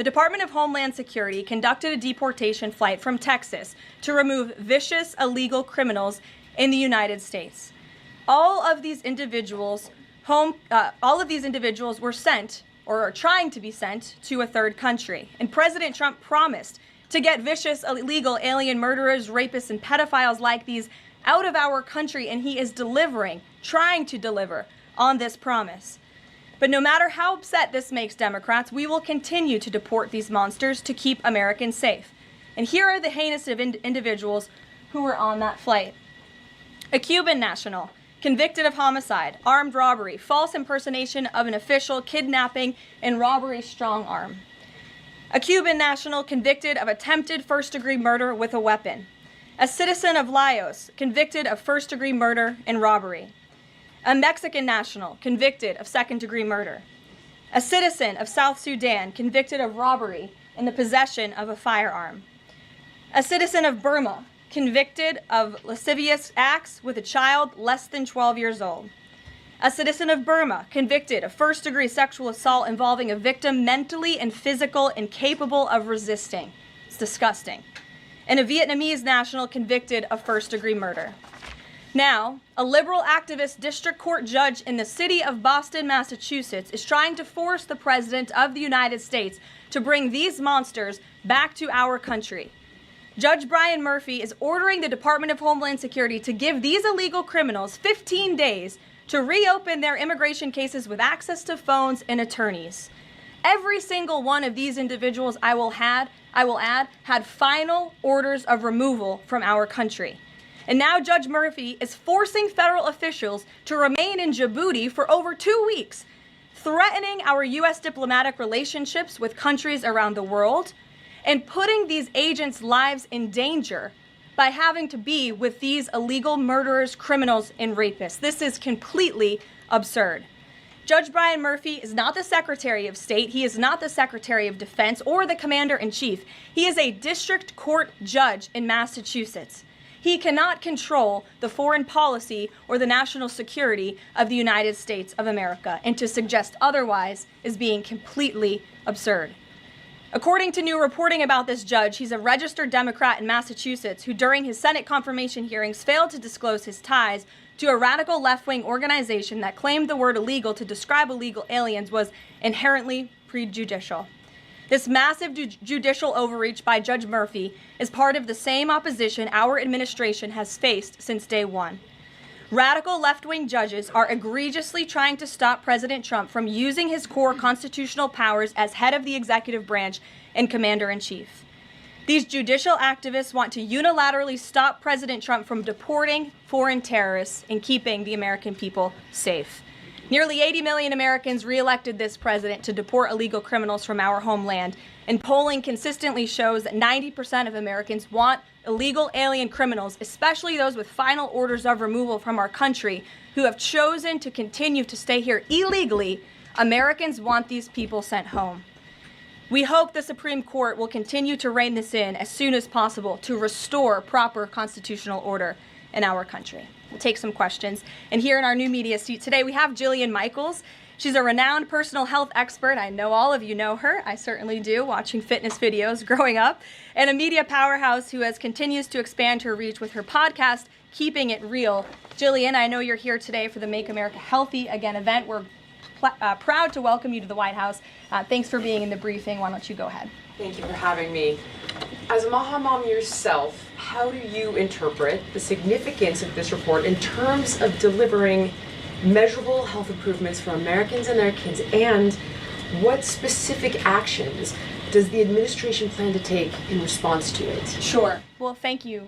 the Department of Homeland Security conducted a deportation flight from Texas to remove vicious illegal criminals in the United States. All of these individuals were sent, or are trying to be sent, to a third country. And President Trump promised to get vicious illegal alien murderers, rapists, and pedophiles like these out of our country, and he is trying to deliver on this promise. But no matter how upset this makes Democrats, we will continue to deport these monsters to keep Americans safe. And here are the heinous individuals who were on that flight. A Cuban national, convicted of homicide, armed robbery, false impersonation of an official, kidnapping, and robbery strong-arm. A Cuban national convicted of attempted first-degree murder with a weapon. A citizen of Laos convicted of first-degree murder and robbery. A Mexican national convicted of second-degree murder. A citizen of South Sudan convicted of robbery and the possession of a firearm. A citizen of Burma convicted of lascivious acts with a child less than 12 years old. A citizen of Burma convicted of first-degree sexual assault involving a victim mentally and physically incapable of resisting. It's disgusting. And a Vietnamese national convicted of first-degree murder. Now, a liberal activist district court judge in the city of Boston, Massachusetts, is trying to force the President of the United States to bring these monsters back to our country. Judge Brian Murphy is ordering the Department of Homeland Security to give these illegal criminals 15 days to reopen their immigration cases with access to phones and attorneys. Every single one of these individuals, I will add, had final orders of removal from our country. And now Judge Murphy is forcing federal officials to remain in Djibouti for over 2 weeks, threatening our U.S. diplomatic relationships with countries around the world, and putting these agents' lives in danger by having to be with these illegal murderers, criminals, and rapists. This is completely absurd. Judge Brian Murphy is not the Secretary of State. He is not the Secretary of Defense or the Commander-in-Chief. He is a district court judge in Massachusetts. He cannot control the foreign policy or the national security of the United States of America, and to suggest otherwise is being completely absurd. According to new reporting about this judge, he's a registered Democrat in Massachusetts who during his Senate confirmation hearings failed to disclose his ties to a radical left-wing organization that claimed the word illegal to describe illegal aliens was inherently prejudicial. This massive judicial overreach by Judge Murphy is part of the same opposition our administration has faced since day one. Radical left-wing judges are egregiously trying to stop President Trump from using his core constitutional powers as head of the executive branch and commander-in-chief. These judicial activists want to unilaterally stop President Trump from deporting foreign terrorists and keeping the American people safe. Nearly 80 million Americans re-elected this president to deport illegal criminals from our homeland, and polling consistently shows that 90% of Americans want illegal alien criminals, especially those with final orders of removal from our country, who have chosen to continue to stay here illegally. Americans want these people sent home. We hope the Supreme Court will continue to rein this in as soon as possible to restore proper constitutional order in our country. We'll take some questions. And here in our new media seat today, we have Jillian Michaels. She's a renowned personal health expert. I know all of you know her. I certainly do, watching fitness videos growing up. And a media powerhouse who continues to expand her reach with her podcast, Keeping It Real. Jillian, I know you're here today for the Make America Healthy Again event. We're proud to welcome you to the White House. Thanks for being in the briefing. Why don't you go ahead? Thank you for having me. As a MAHA mom yourself, how do you interpret the significance of this report in terms of delivering measurable health improvements for Americans and their kids, and what specific actions does the administration plan to take in response to it? Sure. Well, thank you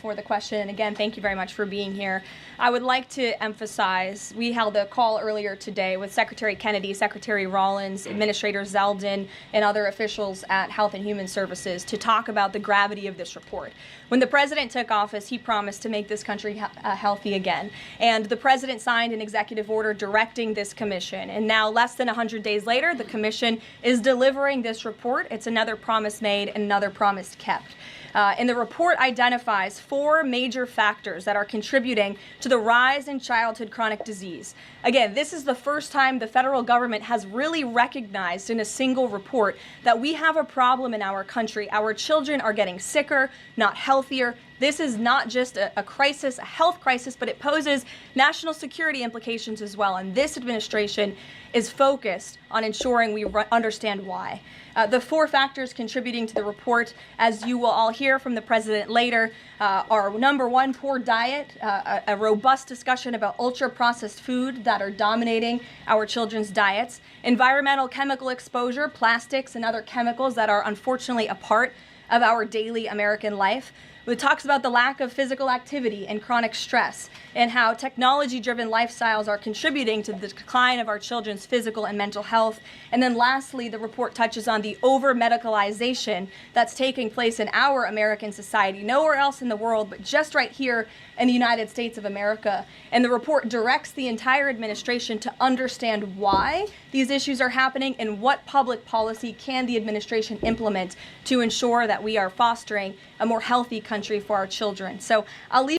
for the question. And again, thank you very much for being here. I would like to emphasize, we held a call earlier today with Secretary Kennedy, Secretary Rollins, Administrator Zeldin, and other officials at Health and Human Services to talk about the gravity of this report. When the president took office, he promised to make this country healthy again. And the president signed an executive order directing this commission. And now, less than 100 days later, the commission is delivering this report. It's another promise made and another promise kept. And the report identifies 4 major factors that are contributing to the rise in childhood chronic disease. Again, this is the first time the federal government has really recognized in a single report that we have a problem in our country. Our children are getting sicker, not healthier. This is not just a crisis, a health crisis, but it poses national security implications as well. And this administration is focused on ensuring we understand why. The 4 factors contributing to the report, as you will all hear from the president later, are number 1, poor diet, a robust discussion about ultra-processed food that are dominating our children's diets, environmental chemical exposure, plastics and other chemicals that are unfortunately a part of our daily American life. It talks about the lack of physical activity and chronic stress, and how technology-driven lifestyles are contributing to the decline of our children's physical and mental health. And then lastly, the report touches on the over-medicalization that's taking place in our American society, nowhere else in the world, but just right here in the United States of America. And the report directs the entire administration to understand why these issues are happening and what public policy can the administration implement to ensure that we are fostering a more healthy country for our children. So I'll leave